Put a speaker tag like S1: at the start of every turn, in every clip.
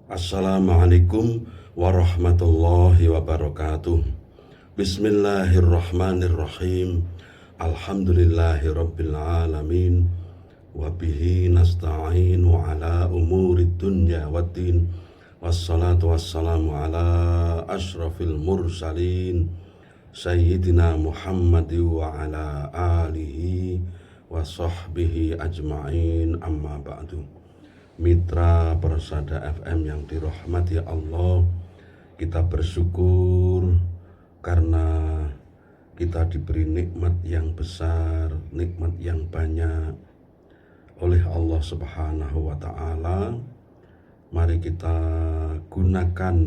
S1: Assalamualaikum warahmatullahi wabarakatuh. Bismillahirrahmanirrahim. Alhamdulillahirabbil alamin. Wabihi nasta'inu ala umurid dunya waddin. Wassalatu wassalamu ala ashrafil mursalin Sayyidina Muhammad wa ala alihi wa sahbihi ajma'in, amma ba'du. Mitra Persada FM yang dirahmati Allah, kita bersyukur karena kita diberi nikmat yang besar, nikmat yang banyak oleh Allah Subhanahu wa Ta'ala. Mari kita gunakan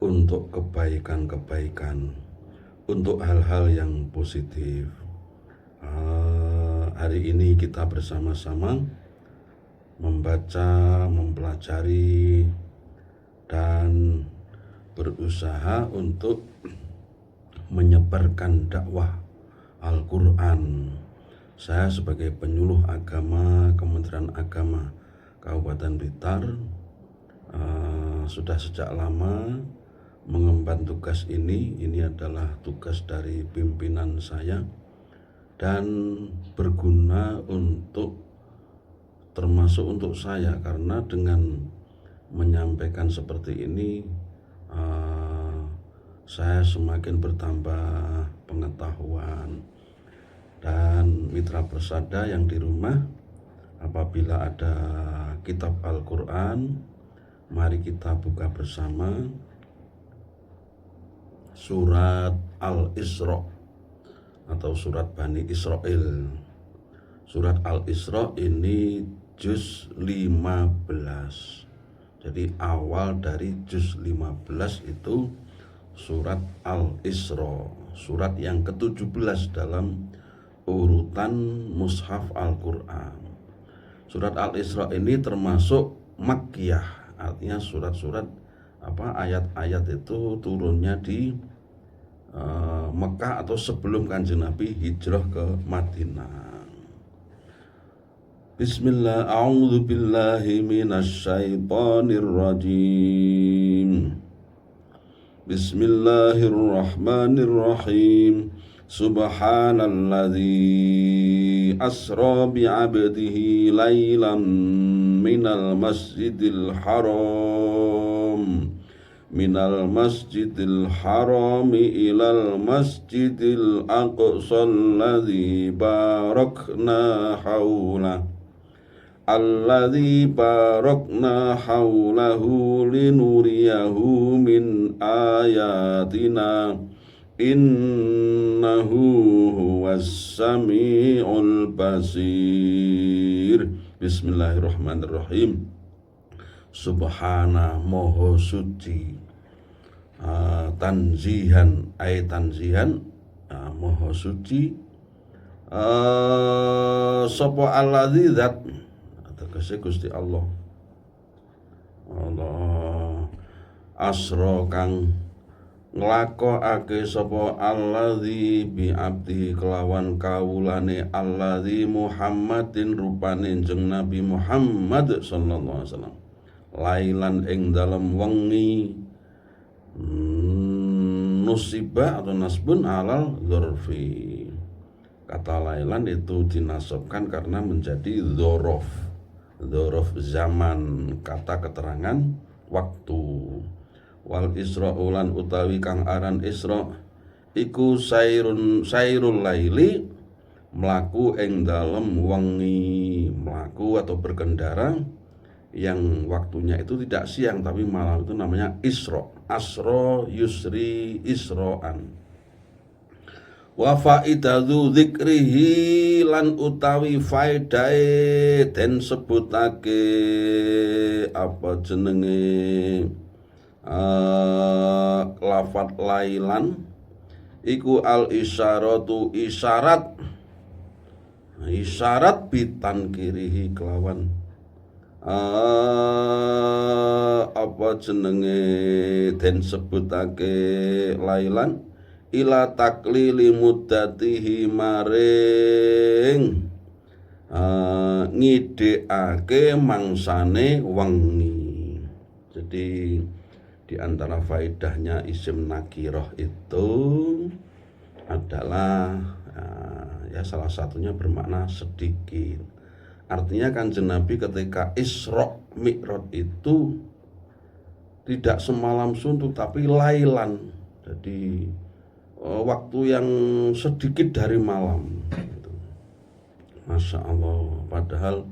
S1: untuk kebaikan-kebaikan, untuk hal-hal yang positif. Hari ini kita bersama-sama membaca, mempelajari, dan berusaha untuk menyebarkan dakwah Al-Quran. Saya sebagai penyuluh agama Kementerian Agama Kabupaten Blitar sudah sejak lama mengemban tugas ini. Ini adalah tugas dari pimpinan saya dan berguna termasuk untuk saya, karena dengan menyampaikan seperti ini saya semakin bertambah pengetahuan. Dan mitra persada yang di rumah, apabila ada kitab Al-Quran, mari kita buka bersama surat Al-Isra atau surat Bani Israel. Surat Al-Isra ini juz 15. Jadi awal dari juz 15 itu surat Al-Isra, surat yang ke-17 dalam urutan mushaf Al-Quran. Surat Al-Isra ini termasuk Makkiyah, artinya surat-surat ayat-ayat itu turunnya di Mekah atau sebelum Kanjeng Nabi hijrah ke Madinah. Bismillah, a'udzu billahi minasyaitonir rajim. Bismillahirrahmanirrahim. Subhanalladzi asra bi'abdihi lailan minal masjidil harami ilal masjidil aqsa alladzi barakna haulahu linuriyahu min ayatina innahu huwas sami'ul basir. Bismillahirrahmanirrahim. Subhana, moho suci, tanzihan moho suci, sapa alladzi zat, tegese Gusti Allah asra kang nglakokake sapa alladzi bi abdi kelawan kawulane alladzi Muhammadin rupane jeneng Nabi Muhammad sallallahu alaihi wasallam lailan ing dalem wengi. Nusibah atau nasbun alal dzarfi. Kata lailan itu dinasabkan karena menjadi dzorof zaman, kata keterangan waktu. Wal isra'ulan utawi kang aran Isra iku sairul laili, mlaku ing dalem wengi, mlaku atau berkendara yang waktunya itu tidak siang tapi malam, itu namanya Isra. Asra yusri isra'an. Wa faidatu dzikrihi lan utawi faedahe den sebutake apa jenenge lafat lailan iku al isyaratu isyarat bitan kirihi kelawan apa jenenge den sebutake lailan ila taklili muddatihi maring ngidekake mangsane wengi. Jadi di antara faedahnya isim nakiroh itu adalah ya salah satunya bermakna sedikit. Artinya Kanjeng Nabi ketika Isra Mi'raj itu tidak semalam suntuk tapi lailan. Jadi waktu yang sedikit dari malam. Masya Allah. Padahal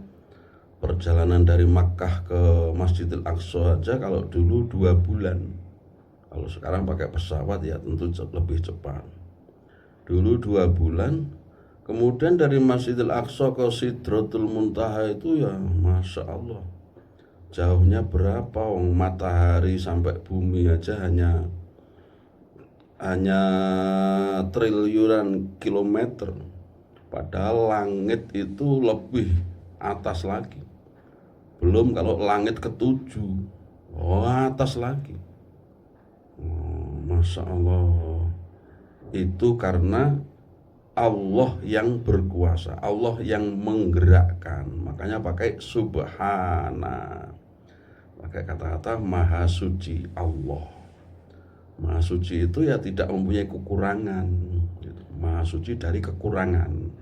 S1: perjalanan dari Makkah ke Masjidil Aqsa aja kalau dulu 2 bulan. Kalau sekarang pakai pesawat ya tentu lebih cepat. Dulu 2 bulan. Kemudian dari Masjidil Aqsa ke Sidratul Muntaha itu ya Masya Allah, jauhnya berapa? Matahari sampai bumi aja hanya triliunan kilometer. Padahal langit itu lebih atas lagi. Belum kalau langit ketujuh, atas lagi. Masya Allah. Itu karena Allah yang berkuasa, Allah yang menggerakkan. Makanya pakai subhana, pakai kata-kata maha suci Allah. Maha suci itu ya tidak mempunyai kekurangan, maha suci dari kekurangan.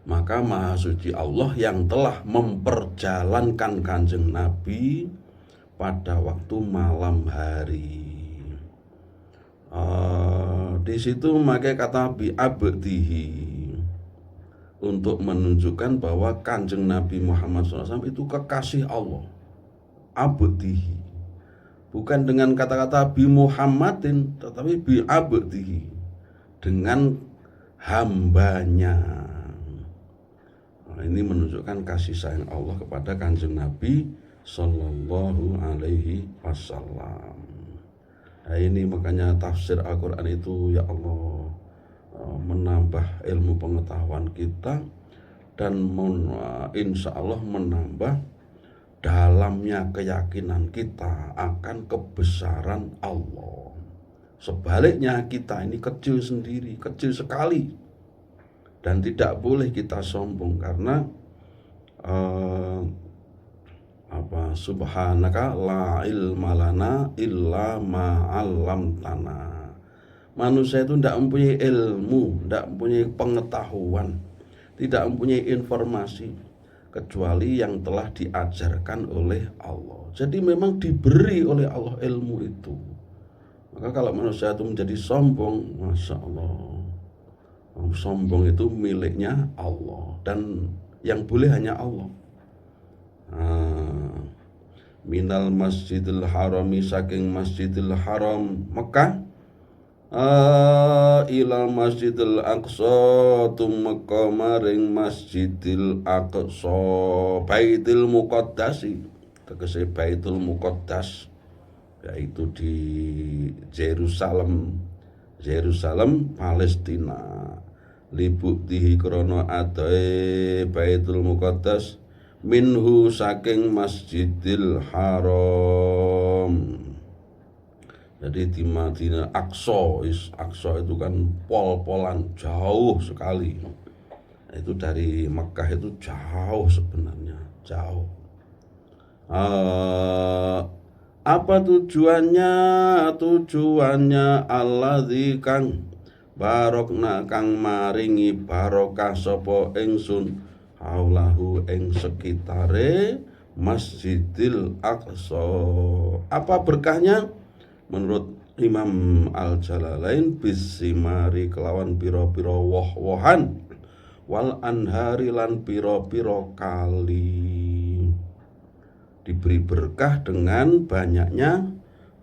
S1: Maka maha suci Allah yang telah memperjalankan Kanjeng Nabi pada waktu malam hari. Di situ memakai kata bi'abdihi untuk menunjukkan bahwa Kanjeng Nabi Muhammad SAW itu kekasih Allah. Abdihi, bukan dengan kata-kata bi Muhammadin, tetapi bi abdihi, dengan hambanya. Ini menunjukkan kasih sayang Allah kepada Kanjeng Nabi Sallallahu Alaihi Wasallam. Nah, ini makanya tafsir Al-Quran itu ya Allah menambah ilmu pengetahuan kita dan insya Allah menambah dalamnya keyakinan kita akan kebesaran Allah. Sebaliknya kita ini kecil sendiri, kecil sekali, dan tidak boleh kita sombong karena subhanaka la ilma lana illa ma 'allamtana. Manusia itu tidak mempunyai ilmu, tidak mempunyai pengetahuan, tidak mempunyai informasi kecuali yang telah diajarkan oleh Allah. Jadi memang diberi oleh Allah ilmu itu. Maka kalau manusia itu menjadi sombong, Masya Allah, sombong itu miliknya Allah dan yang boleh hanya Allah. Minal Masjidil Harami, saking Masjidil Haram Mekah, ilal Masjidil Aqsa, tumeka maring Masjidil Aqsa, Baitul Muqaddasi, tegese Baitul Muqaddas, yaitu di Yerusalem, Palestina. Libuktihi krana adae Baitul Muqaddas minhu saking Masjidil Haram. Jadi di Madinah Aqsa itu kan pol-polan jauh sekali. Itu dari Mekah itu jauh sebenarnya, jauh. Apa tujuannya? Tujuannya alladzi kang barokna kang maringi barokah sapa ingsun haulahu ing sekitare Masjidil Aqsa. Apa berkahnya? Menurut Imam Al-Jalalain bisimari kelawan piro-piro woh-wohan wal anhari lan piro-piro kali. Diberi berkah dengan banyaknya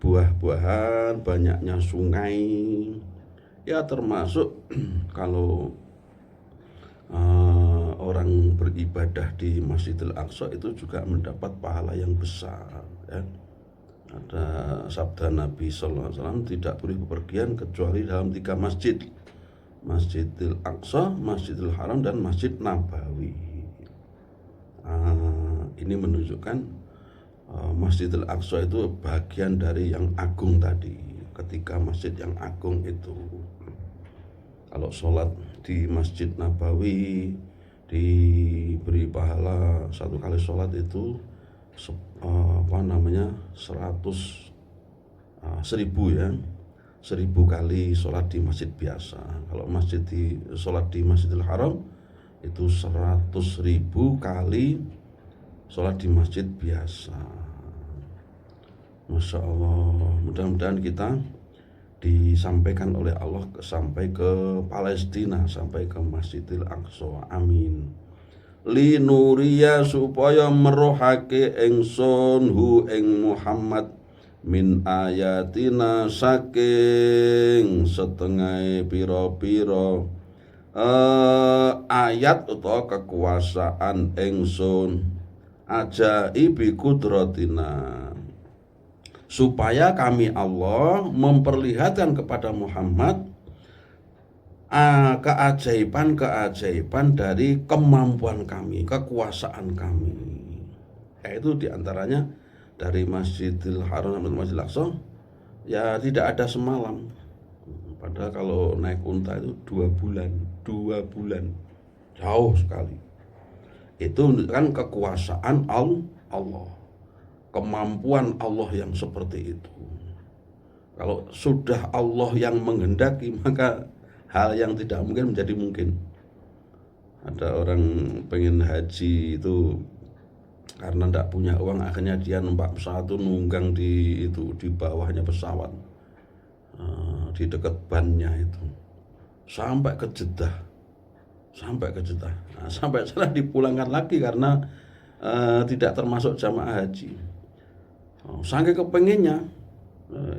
S1: buah-buahan, banyaknya sungai. Ya termasuk kalau orang beribadah di Masjidil Aqsa itu juga mendapat pahala yang besar, ya. Ada sabda Nabi SAW, tidak boleh bepergian kecuali dalam 3 masjid: Masjidil Aqsa, Masjidil Haram, dan Masjid Nabawi. Ini menunjukkan Masjidil Aqsa itu bagian dari yang agung tadi. Ketika masjid yang agung itu, kalau sholat di Masjid Nabawi diberi pahala 1 kali sholat itu 1000 ya, 1000 kali sholat di masjid biasa. Kalau sholat di Masjidil Haram itu 100.000 kali sholat di masjid biasa. Masya Allah, mudah-mudahan kita disampaikan oleh Allah sampai ke Palestina, sampai ke Masjidil Aqsa. Amin. Linuriya supaya merohake ingsun hu ing Muhammad min ayatina saking setengah pira-pira ayat utawa kekuasaan ingsun ajaibi kudratina, supaya kami Allah memperlihatkan kepada Muhammad keajaiban-keajaiban dari kemampuan kami, kekuasaan kami. Yaitu diantaranya dari Masjidil Haram sampai Masjidil Aqsa ya tidak ada semalam. Padahal kalau naik unta itu 2 bulan, jauh sekali. Itu menunjukkan kekuasaan Allah, kemampuan Allah yang seperti itu. Kalau sudah Allah yang menghendaki, maka hal yang tidak mungkin menjadi mungkin. Ada orang pengen haji itu karena tidak punya uang, akhirnya dia numpak pesawat itu nunggang di bawahnya pesawat, di dekat bannya itu sampai ke Jeddah. Nah, sampai sana dipulangkan lagi karena tidak termasuk jamaah haji. Saking kepengennya,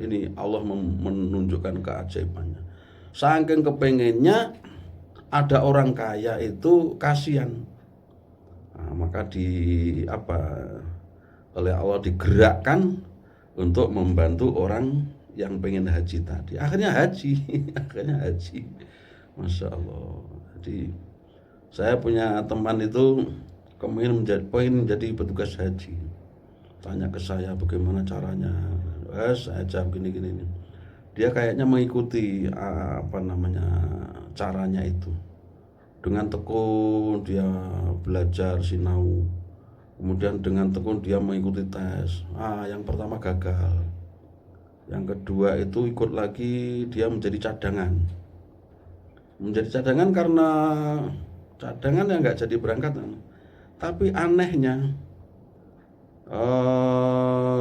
S1: ini Allah menunjukkan keajaibannya. Saking kepengennya ada orang kaya itu kasihan. Nah, maka oleh Allah digerakkan untuk membantu orang yang pengen haji tadi. Akhirnya haji. Masya Allah. Jadi saya punya teman itu pengen menjadi petugas haji. Tanya ke saya bagaimana caranya. Saya jawab gini. Dia kayaknya mengikuti caranya itu. Dengan tekun dia belajar sinau. Kemudian dengan tekun dia mengikuti tes. Yang pertama gagal. Yang kedua itu ikut lagi, dia menjadi cadangan. Menjadi cadangan karena cadangan ya nggak jadi berangkat. Tapi anehnya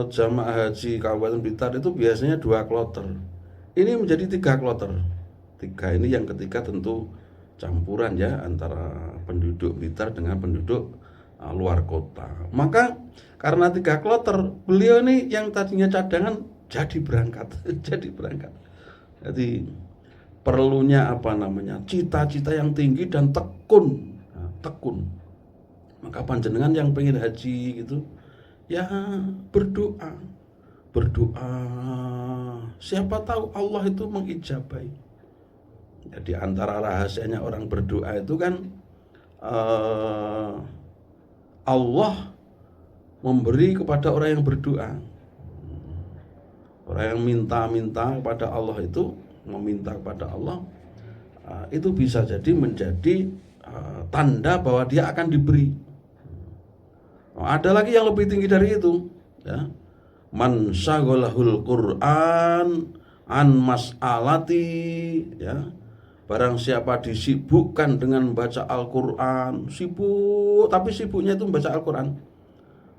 S1: jamaah haji Kabupaten Blitar itu biasanya 2 kloter. Ini menjadi 3 kloter. 3 ini yang ketiga tentu campuran ya antara penduduk Blitar dengan penduduk luar kota. Maka karena 3 kloter, beliau ini yang tadinya cadangan jadi berangkat. Jadi perlunya cita-cita yang tinggi dan tekun. Maka panjenengan yang pengen haji gitu ya berdoa. Siapa tahu Allah itu mengijabai. Jadi antara rahasianya orang berdoa itu kan Allah memberi kepada orang yang berdoa. Orang yang minta kepada Allah itu, meminta kepada Allah, itu bisa jadi menjadi tanda bahwa dia akan diberi. Ada lagi yang lebih tinggi dari itu, ya. Man syaghalahul Qur'an an mas'alati, ya. Barang siapa disibukkan dengan membaca Al-Quran, tapi sibuknya itu membaca Al-Quran,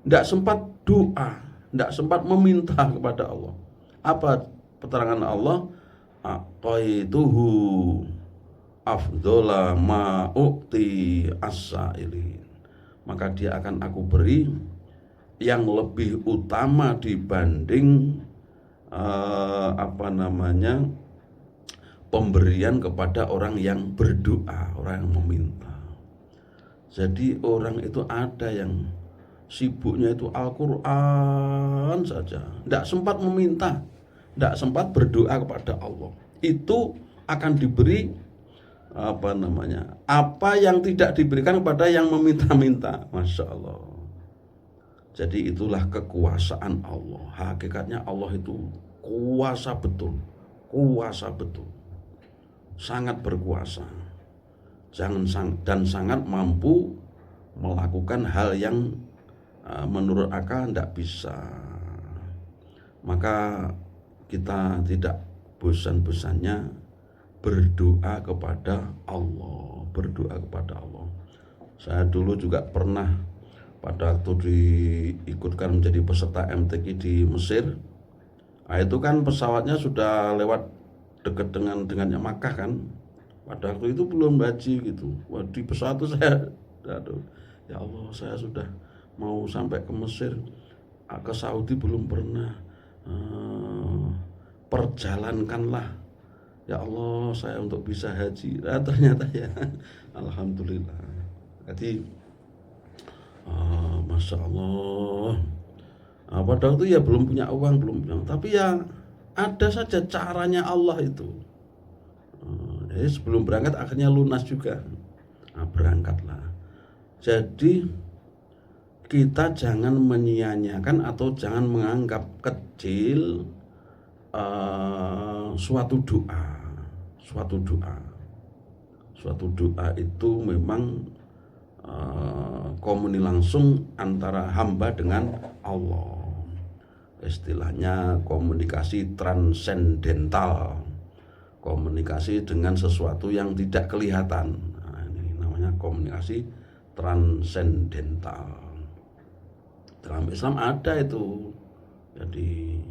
S1: tidak sempat doa, tidak sempat meminta kepada Allah. Apa keterangan Allah? Aqaituhu afdhola ma'ukti as-sa'ilin. Maka dia akan aku beri yang lebih utama dibanding pemberian kepada orang yang berdoa, orang yang meminta. Jadi orang itu ada yang sibuknya itu Al-Quran saja, tidak sempat meminta, tidak sempat berdoa kepada Allah. Itu akan diberi apa yang tidak diberikan kepada yang meminta-minta. Masya Allah. Jadi itulah kekuasaan Allah. Hakikatnya Allah itu kuasa betul, sangat berkuasa, dan sangat mampu melakukan hal yang menurut akal tidak bisa. Maka kita tidak bosan-bosannya berdoa kepada Allah, berdoa kepada Allah. Saya dulu juga pernah pada waktu diikutkan menjadi peserta MTQ di Mesir. Nah, itu kan pesawatnya sudah lewat dekat dengannya Makkah kan. Pada waktu itu belum haji gitu. Wah, di pesawat itu saya, aduh, ya Allah, saya sudah mau sampai ke Mesir, ke Saudi belum pernah. Perjalankanlah ya Allah saya untuk bisa haji. Nah, ternyata ya alhamdulillah. Jadi masya Allah. Pada waktu ya belum punya uang, belum punya, tapi ya ada saja caranya Allah itu. Jadi sebelum berangkat akhirnya lunas juga. Berangkatlah. Jadi kita jangan menyia-nyiakan atau jangan menganggap kecil suatu doa. Suatu doa itu memang komunikasi langsung antara hamba dengan Allah. Istilahnya komunikasi transendental, komunikasi dengan sesuatu yang tidak kelihatan. Nah, ini namanya komunikasi transendental. Dalam Islam ada itu. Jadi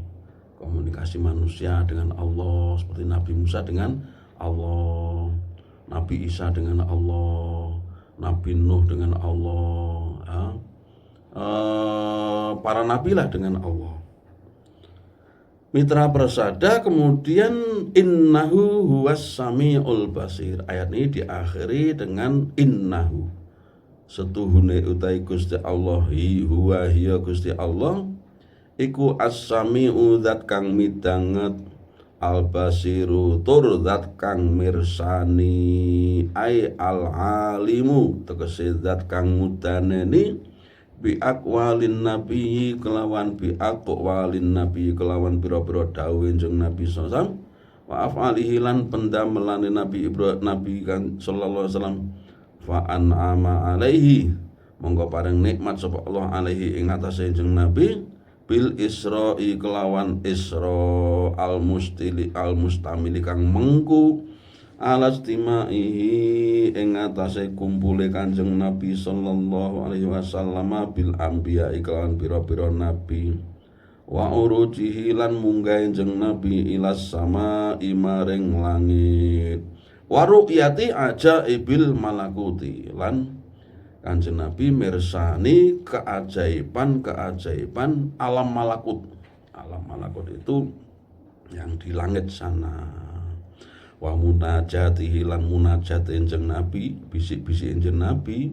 S1: komunikasi manusia dengan Allah, seperti Nabi Musa dengan Allah, Nabi Isa dengan Allah, Nabi Nuh dengan Allah, ya. Para nabi lah dengan Allah. Mitra persada, kemudian innahu huwas samiul basir. Ayat ini diakhiri dengan innahu. Setuhune utai Gusti Allah, huwa hiya Gusti Allah, iku as-sami'u zat kang midanget, al-basiru tur zat kang mirsani, ai al-alimu tegese zat kang mudaneni, bi aqwalin nabi kelawan bi aqwalin nabi kelawan pira-pira dawuh Kanjeng Nabi sallallahu alaihi wasallam, wa af'alihi lan pendamelane Nabi kan sallallahu alaihi wasallam, fa an'ama alaihi monggo paring nikmat sapa Allah alaihi ing atase Kanjeng Nabi, bil isra'i kelawan isra al mustamili kang mengku alastimaihi ing atase kumpule Kanjeng Nabi sallallahu alaihi wasallam bil anbiya kelawan pira-pira nabi, wa urujihi lan munggah Kanjeng Nabi ilas sama maring langit, wa ru'yati ajaibil malakuti lan Kanjeng Nabi mirsani keajaiban alam malakut. Alam malakut itu yang di langit sana. Wa munajatihi lan munajat Kanjeng Nabi, bisik-bisik Kanjeng Nabi,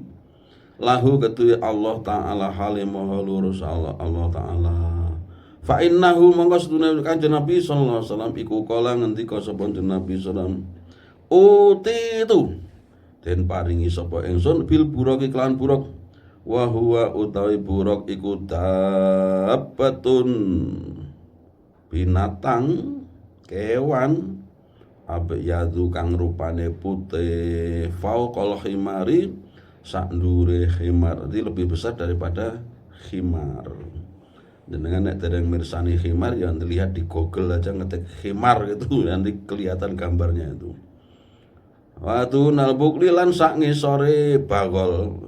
S1: lahu ketuya Allah taala halimaha lurus Allah taala. Fa innahu mongko sedune Kanjeng Nabi sallallahu alaihi wasallam iku kala ngendika sapa Kanjeng Nabi sallallahu utitu den paringi sapa ingsun bil buruk iklan buruk, wa huwa utawi buruk iku dabbatun binatang kewan abyadu kang rupane putih, fauqal khimari sak ndure khimar. Jadi lebih besar daripada khimar. Dengan nek dereng mirsani khimar ya dilihat di Google aja ngetik khimar gitu nanti kelihatan gambarnya itu. Watu nalbukli lan sak ngisore bagol,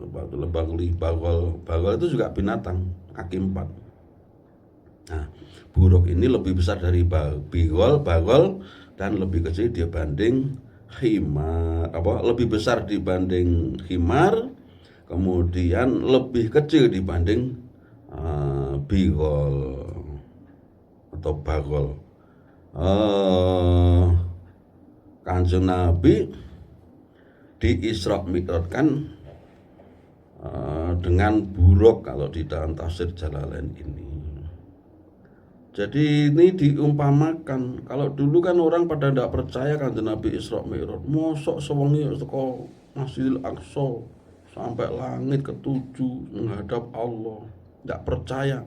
S1: bagol itu juga binatang kaki 4. Nah, buruk ini lebih besar dari bagol dan lebih kecil dibanding khimar, lebih besar dibanding khimar, kemudian lebih kecil dibanding bigol atau bagol. Kanjeng Nabi di Isra Mi'rajkan dengan buruk kalau di dalam tafsir Jalalain ini. Jadi ini diumpamakan, kalau dulu kan orang pada tidak percaya Kanjeng Nabi Isra Mi'raj, mosok sewengi teko Masjidil Aqsa sampai langit ke-7 menghadap Allah, tidak percaya.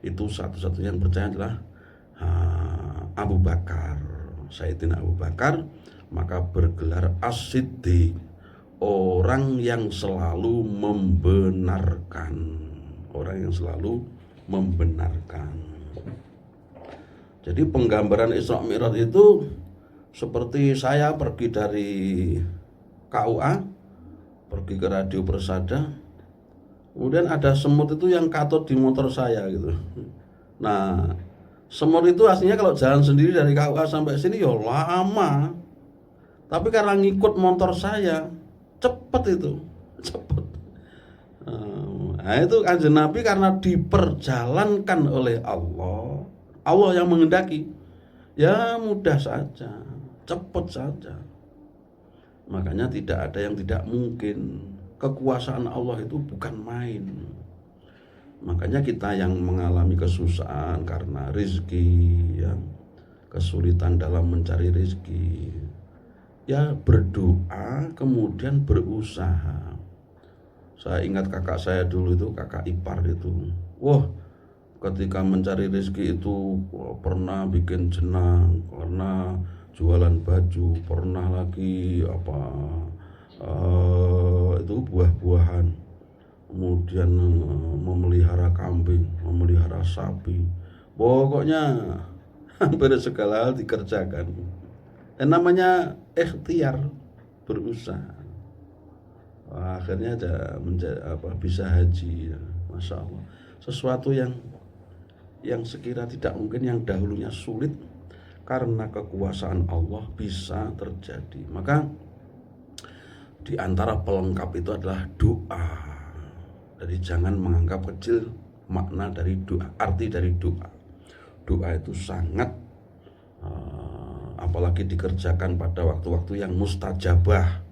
S1: Itu satu-satunya yang percaya adalah Abu Bakar, Sayyidina Abu Bakar, maka bergelar As-Siddiq, orang yang selalu membenarkan. orang yang selalu membenarkan. Jadi penggambaran Isra Mi'raj itu seperti saya pergi dari KUA, pergi ke Radio Persada, kemudian ada semut itu yang katut di motor saya gitu. Nah, semut itu aslinya kalau jalan sendiri dari KUA sampai sini ya lama. Tapi karena ngikut motor saya, cepet itu, cepet. Nah itu Kanjeng Nabi karena diperjalankan oleh Allah, Allah yang menghendaki, ya mudah saja, cepet saja. Makanya tidak ada yang tidak mungkin. Kekuasaan Allah itu bukan main. Makanya kita yang mengalami kesusahan karena rezeki, ya, kesulitan dalam mencari rezeki, ya berdoa kemudian berusaha. Saya ingat kakak saya dulu itu, kakak ipar itu, wah ketika mencari rezeki itu pernah bikin jenang, pernah jualan baju, pernah lagi itu buah-buahan, kemudian memelihara kambing, memelihara sapi, pokoknya hampir segala hal dikerjakan. Dan namanya ikhtiar, berusaha. Akhirnya bisa haji, ya. Masya Allah. Sesuatu yang sekira tidak mungkin, yang dahulunya sulit, karena kekuasaan Allah bisa terjadi. Maka di antara pelengkap itu adalah doa. Jadi jangan menganggap kecil makna dari doa, arti dari doa. Doa itu sangat apalagi dikerjakan pada waktu-waktu yang mustajabah,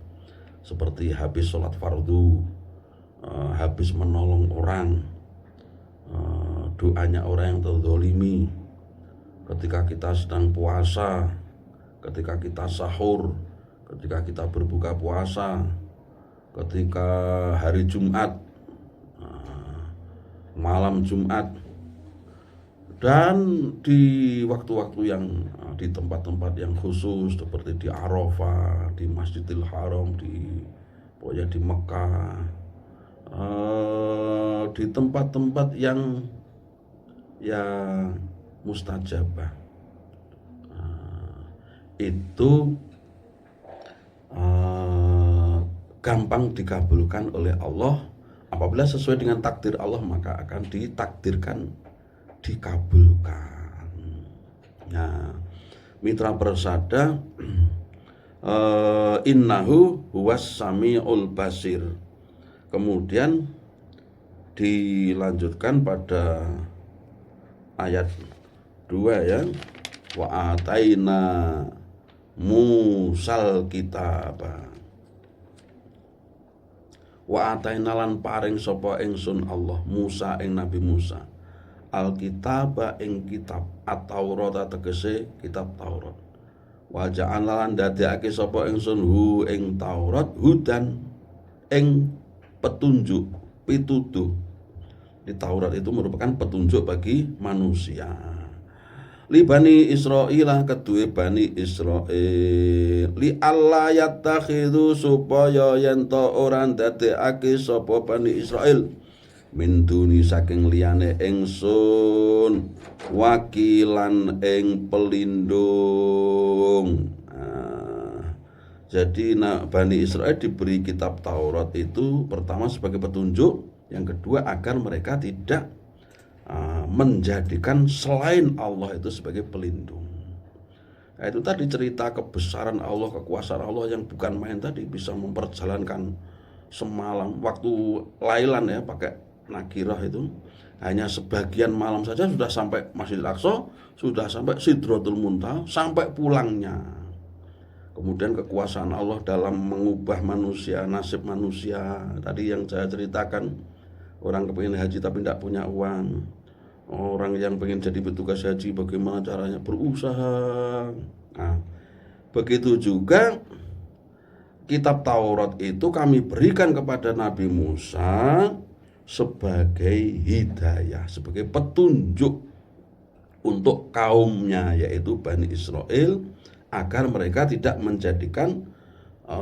S1: seperti habis sholat fardu, habis menolong orang, doanya orang yang terzolimi, ketika kita sedang puasa, ketika kita sahur, ketika kita berbuka puasa, ketika hari Jumat, malam Jumat, dan di waktu-waktu yang di tempat-tempat yang khusus seperti di Arafah, di Masjidil Haram, pokoknya di Mekah, di tempat-tempat yang ya mustajabah, itu gampang dikabulkan oleh Allah. Apabila sesuai dengan takdir Allah, maka akan ditakdirkan dikabulkan. Nah, Mitra Persada, innahu huwas samiul basir. Kemudian dilanjutkan pada ayat 2, ya. Wa ataina Musal kitab. Wa ataina lan paring sapa ingsun Allah Musa ing Nabi Musa Alkitab ing kitab, at-Taurat tegese kitab Taurat. Wa ja'alna lan dadekake sapa ingsun hu ing Taurat hudan ing petunjuk, pituduh. Di Taurat itu merupakan petunjuk bagi manusia. Li Bani Israil, kedue Bani Israil, li alla yattakhidhu, supaya yen to ora dadekake sapa Bani Israil min duni saking liyane ingsun wakilan ing pelindung. Jadi Bani Israil diberi kitab Taurat itu pertama sebagai petunjuk, yang kedua agar mereka tidak menjadikan selain Allah itu sebagai pelindung. Nah, itu tadi cerita kebesaran Allah, kekuasaan Allah yang bukan main tadi, bisa memperjalankan semalam waktu lailan, ya, pakai nakirah itu hanya sebagian malam saja sudah sampai Masjidil Aqsa, sudah sampai Sidratul Muntaha, sampai pulangnya. Kemudian kekuasaan Allah dalam mengubah manusia, nasib manusia tadi yang saya ceritakan, orang kepingin haji tapi tidak punya uang, orang yang pengen jadi petugas haji bagaimana caranya, berusaha. Nah, begitu juga kitab Taurat itu kami berikan kepada Nabi Musa sebagai hidayah, sebagai petunjuk untuk kaumnya, yaitu Bani Israel, agar mereka tidak menjadikan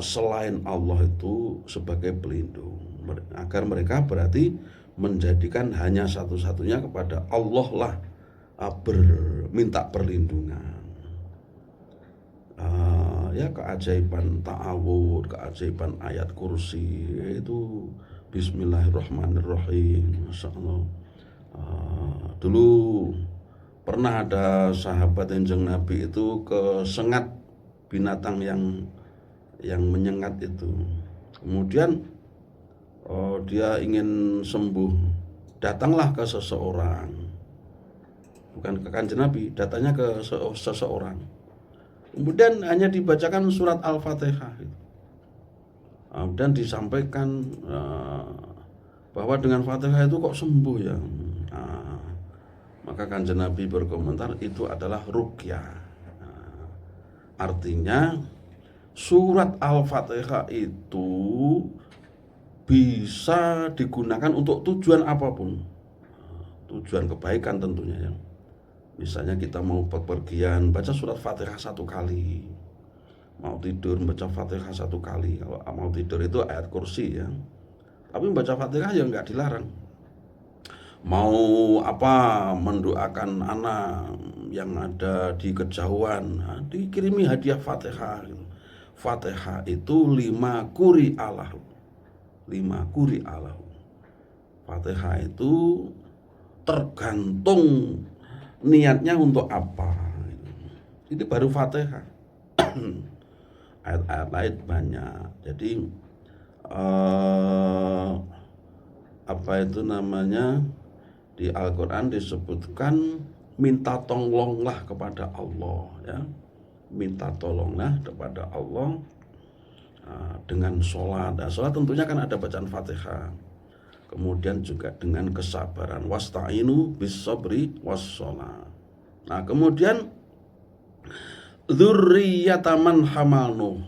S1: selain Allah itu sebagai pelindung, agar mereka berarti menjadikan hanya satu-satunya kepada Allah lah minta perlindungan. Ya keajaiban ta'awud, keajaiban ayat kursi, yaitu Bismillahirrahmanirrahim. Masya Allah. Dulu pernah ada sahabat Kanjeng Nabi itu kesengat binatang yang menyengat itu. Kemudian dia ingin sembuh, datanglah ke seseorang, bukan ke Kanjeng Nabi, datangnya ke seseorang. Kemudian hanya dibacakan surat Al-Fatihah dan disampaikan bahwa dengan Fatihah itu kok sembuh ya. Maka Kanjeng Nabi berkomentar itu adalah ruqyah. Artinya surat Al-Fatihah itu bisa digunakan untuk tujuan apapun, tujuan kebaikan tentunya ya. Misalnya kita mau bepergian, baca surat Fatihah 1 kali. Mau tidur, baca Fatihah 1 kali. Kalau mau tidur itu ayat kursi ya. Tapi baca Fatihah ya nggak dilarang. Mau mendoakan anak yang ada di kejauhan, dikirimi hadiah Fatihah. Fatihah itu 5 quri Allah. 5 quri Allah. Fatihah itu tergantung niatnya untuk apa. Itu baru Fatihah. Ayat-ayat lain banyak. Jadi di Al-Quran disebutkan minta tolonglah kepada Allah ya. Minta tolonglah kepada Allah dengan sholat. Nah, sholat tentunya kan ada bacaan Fatihah. Kemudian juga dengan kesabaran, wasta'inu bis-sabri was-shalah. Nah, kemudian dzurriyyata man hamalna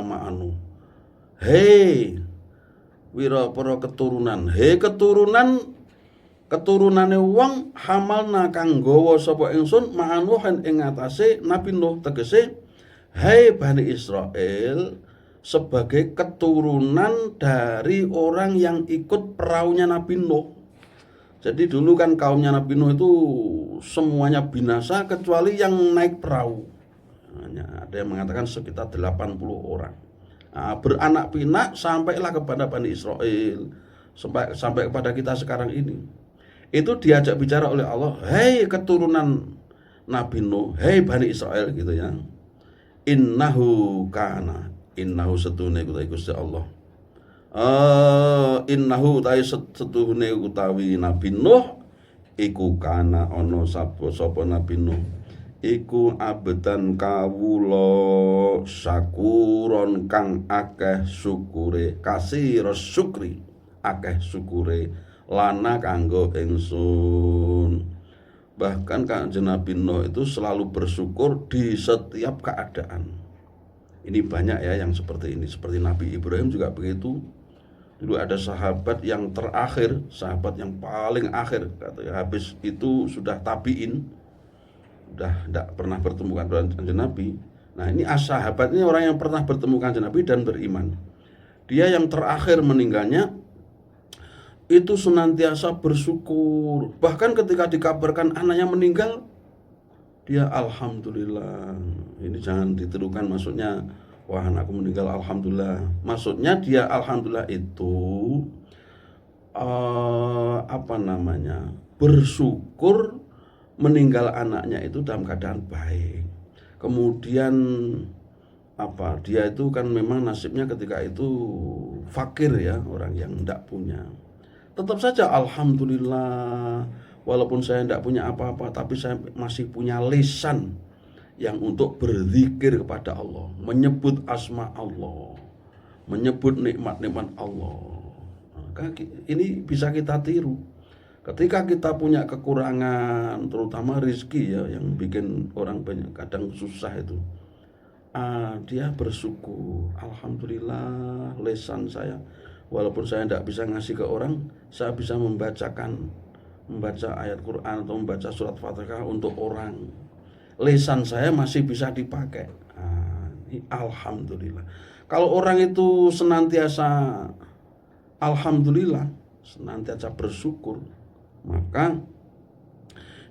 S1: ma'anu. Hei wira-para keturunan, keturunane wong hamalna kang gawa sapa ingsun ma'anu ing atase Nabi Nuh, tegese hei Bani Israel, sebagai keturunan dari orang yang ikut perahunya Nabi Nuh. Jadi dulu kan kaumnya Nabi Nuh itu semuanya binasa kecuali yang naik perahu. Ada yang mengatakan sekitar 80 orang. Beranak pinak sampailah kepada Bani Israel, sampai kepada kita sekarang ini. Itu diajak bicara oleh Allah, hei keturunan Nabi Nuh, hei Bani Israel gitu ya. Innahu setune Gusti Allah. Innahu setune utawi Nabi Nuh iku kana ana sapa Nabi Nuh iku abedan kawula syakuron kang akeh syukure, kasiros syukri, akeh syukure lana kanggo ingsun. Bahkan Kanjeng Nabi Nuh itu selalu bersyukur di setiap keadaan. Ini banyak ya yang seperti ini. Seperti Nabi Ibrahim juga begitu. Dulu ada sahabat yang terakhir, sahabat yang paling akhir, katanya habis itu sudah tabiin, sudah tidak pernah bertemu Kanjeng Nabi. Nah ini sahabat ini orang yang pernah bertemu Kanjeng Nabi dan beriman. Dia yang terakhir meninggalnya itu senantiasa bersyukur. Bahkan ketika dikabarkan anaknya meninggal, dia alhamdulillah. Ini jangan ditirukan maksudnya wah anakku meninggal alhamdulillah. Maksudnya dia alhamdulillah itu bersyukur meninggal anaknya itu dalam keadaan baik. Kemudian dia itu kan memang nasibnya ketika itu fakir ya, orang yang tidak punya. Tetap saja alhamdulillah, walaupun saya tidak punya apa-apa, tapi saya masih punya lisan yang untuk berzikir kepada Allah, menyebut asma Allah, menyebut nikmat-nikmat Allah. Maka ini bisa kita tiru. Ketika kita punya kekurangan, terutama rezeki ya, yang bikin orang banyak kadang susah itu, dia bersyukur, alhamdulillah lisan saya, walaupun saya tidak bisa ngasih ke orang, saya bisa membaca ayat Quran atau membaca surat Fatihah untuk orang. Lisan saya masih bisa dipakai. Alhamdulillah. Kalau orang itu senantiasa alhamdulillah, senantiasa bersyukur, maka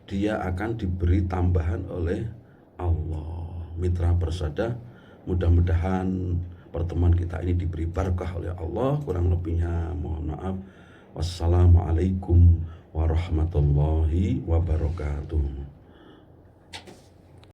S1: dia akan diberi tambahan oleh Allah. Mitra persada, mudah-mudahan pertemuan kita ini diberi barakah oleh Allah. Kurang lebihnya mohon maaf. Wassalamualaikum warahmatullahi wabarakatuh.